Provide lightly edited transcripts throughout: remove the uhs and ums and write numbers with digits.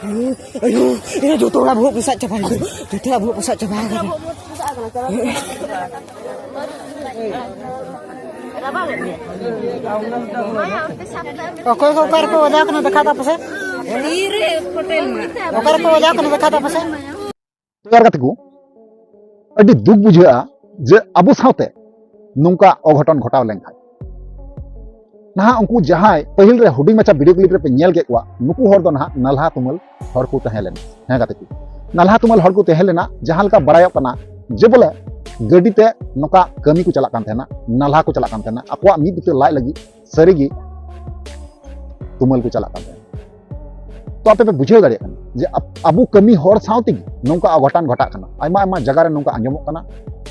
Ayo, ini jodoh lah buat besar capai itu. Jodoh lah buat besar capai itu. Oke, kau kerja wajah kena dekat apa sih? Kau kerja wajah kena dekat apa sih? तैयार कते को अडी दुख बुझा जे अबु सावते नोंका अघटन घटाव लेंखाय ना उनको जहां पहिल रे हुडिंग मचा वीडियो क्लिप रे पे नेल के कुआ नुकु हर दो ना नलहा तुमल हर को तहेलेन हे कते को नलहा तुमल हर को तहेलेना जहां लका बड़ाय कना जे बोले गडी ते नोका कमी को चला कान थेना नलहा को चला कान थेना अकवा मी बिते लाय लगी सरीगी तुमल को चला कान थेना तो आपे पे बुझे दाड़े जे अबु कमी हर सावती नोंका अघटन घटा कना आयमा आयमा जगह रे नोंका आंजमो कना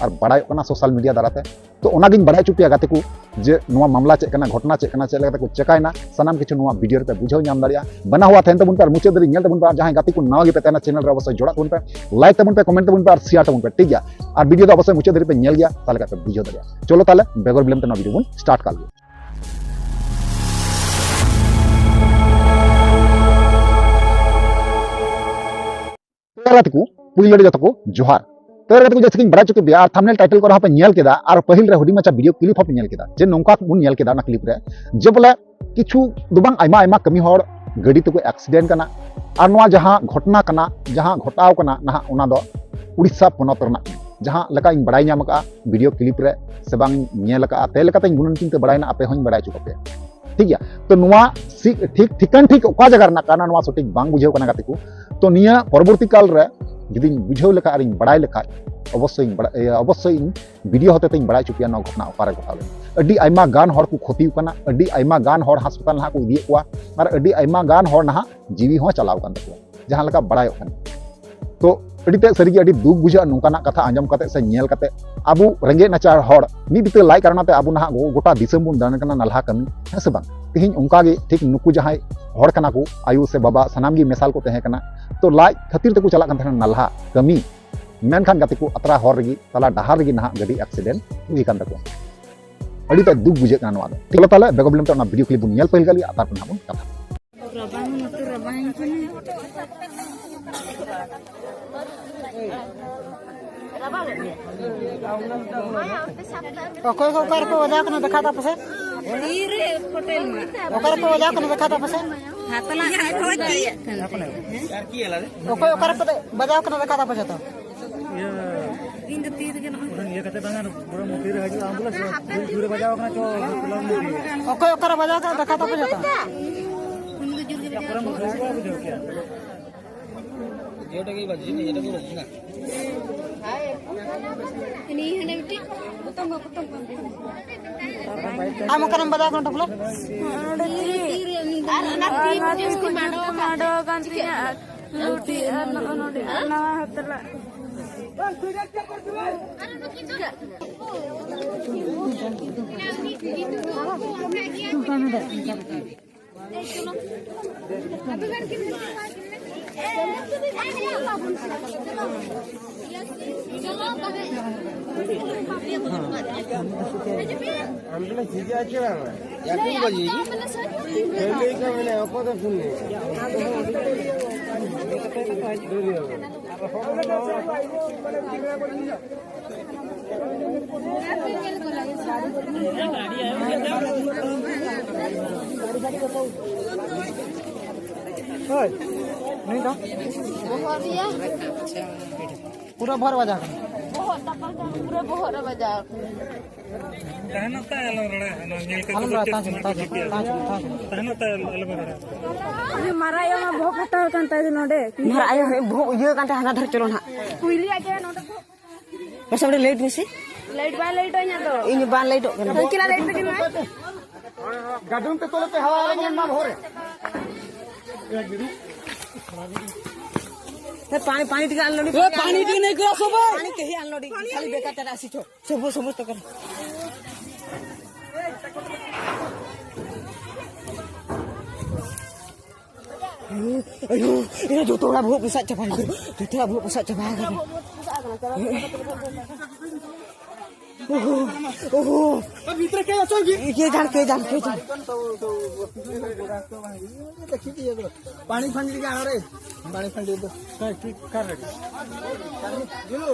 और बड़ाय कना सोशल मीडिया दाराते तो ओनागिन बड़ाय चुपिया गाते को जे नोवा मामला चेक कना घटना चेक कना चेक को चेकायना सनाम किछु नोवा वीडियो रे बुझाव नाम दाड़िया बना हुआ थेन तबुन पर मुचे दरी नेल तबुन पर जहां गाते को नावा गे पेतना चैनल रे अवश्य जोड़ा तबुन पे लाइक तबुन पे कमेंट तबुन पे और शेयर तबुन पे ठीक गया और वीडियो तो अवश्य मुचे दरी पे नेल गया ताले का बुझाव दाड़िया चलो ताले बेगर बिलम तना वीडियो बुन स्टार्ट कर पुइले जतो को जोहार तोर को जैसे बड़ा चुके बिया थंबनेल टाइटल को पे नेल केदा और पहिल रे हुडी मचा वीडियो क्लिप पे नेल केदा जे नोंका बुन नेल केदा ना क्लिप रे जे बोले किछु दुबांग आयमा आयमा कमी हर गाड़ी तो एक्सीडेंट कना और नोआ जहां घटना कना जहां घटाव कना ना ओना दो उड़ीसा पोनत रना जहां लका इन बड़ाई नाम का वीडियो क्लिप रे से बांग नेल का ते लका ते गुणन चिंते बड़ाई ना आपे होइन बड़ाई चुके पे ठीक गया तो नोआ ठीक ठिकान ठीक ओका जगह ना काना नोआ सटिक बांग बुझेव कना गाते को तो निया परवर्ती काल रे जदि बुझेव लेखा और बड़ाई लेखा अवश्य वीडियो होते बड़ा चुपिया ना घटना ओकारे घटावे अडी आयमा गान हर को क्षति कना अडी आयमा गान हर अस्पताल ना को इदी कोआ और अडी आयमा गान हर ना जीवी हो चलाव कान तको जहां लका बड़ाय तो अडीते सरी अडी दुख बुझा नोंकाना कथा आंजम कते से नेल कते आबू रेंगे नाचार हर मी बिते लाइक करनाते आबू ना गोटा दिसम बुन दान कना नलहा कमी है से बांग तिहिन उनका गे ठीक नुकु जहां हर कना को आयु से बाबा सनाम गी मेसाल को तहे कना तो लाइक खातिर तको चला कन नलहा कमी मेनखान गाते को अतरा हर रगी तला डहार रगी ना गाड़ी एक्सीडेंट हुई कान तको अडी ते दुख बुझे कना नवा दो ठीक ताले बेगोबलम ते वीडियो क्लिप बुन नेल पहिल गली अतार पन हमन कथा ओके को कर को वजह कना देखा था पसे रे होटल में ओकर को वजह कना देखा था पसे हातला खोज दिया यार की हला रे ओके ओकर को वजह कना देखा था पसे तो इन तीर के ना ये कहते बंगान पूरा मोती रे हजू एम्बुलेंस दूर बजाओ कना तो पुलाव मोती ओके ओकर वजह कना देखा था पसे तो उनको जुर के पूरा मोती बुझो क्या ये टकी बजी नहीं ये टकी बजी ना ini hanya itu potong हम करम वजह कना टपला mado gantinya luti na hatla ambulance जी आके रहा यार की बजी पहले का मैंने आपको तो सुन नहीं तो पूरा भर वजह पूरा बहुत बजा कहनता है लड़ा नेल के कहनता है लड़ा मारा यो मा भोक हटा कांता नोडे मार आयो है भो ये कांता हना धर चलो ना कुइली आके नोडे बस बड़े लेट मिसी लाइट बा लाइट होया तो इन बान लेट हो किला लाइट पे किना गाडून पे तोले पे हवा वाले ना भोरे पानी पानी टिका अनलोडी पानी टिका नहीं करो सब पानी कही अनलोडी खाली बेकार तेरा आसी छो सब समझ तो कर अयो ये जो तोड़ा बहुत पैसा चपाई जो तोड़ा बहुत पैसा चपाई भीतर के असो की के जान पानी फंडी के आना रे पानी फंडी तो ठीक कर रे जिलो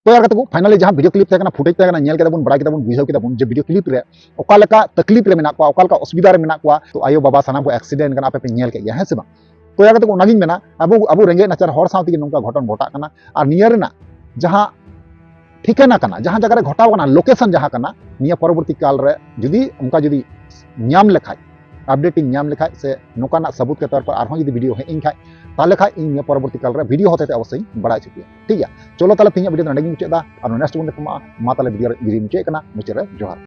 तो यार कतको फाइनली जहां वीडियो क्लिप तक फुटेज तक नेल के बड़ा के बुझाव के जे वीडियो क्लिप रे ओकालका तकलीफ रे मेना को ओकालका असुविधा रे मेना को तो आयो बाबा साना को एक्सीडेंट कना पे नेल के गया है से बा तो यार कतको नागिन मेना अब रेंगे नाचार हर साथी नोंका घटन घटा कना और नियर ना जहां ठिकाना कना जहां जगह रे घटाव कना लोकेशन जहां कना निया परवर्ती काल रे जुदी उनका जुदी न्याम लेखाय अपडेटिंग न्याम लेखाय से नोकाना सबूत के तौर पर आरहों जुदी वीडियो है इन खाय ताले खाय इन परवर्ती काल रे वीडियो होते अवश्य बड़ा चुकिया ठीक है चलो ताले तीन वीडियो नडे मुचादा और नेक्स्ट बन मा ताले वीडियो मुचे कना मुचे रे जोहार।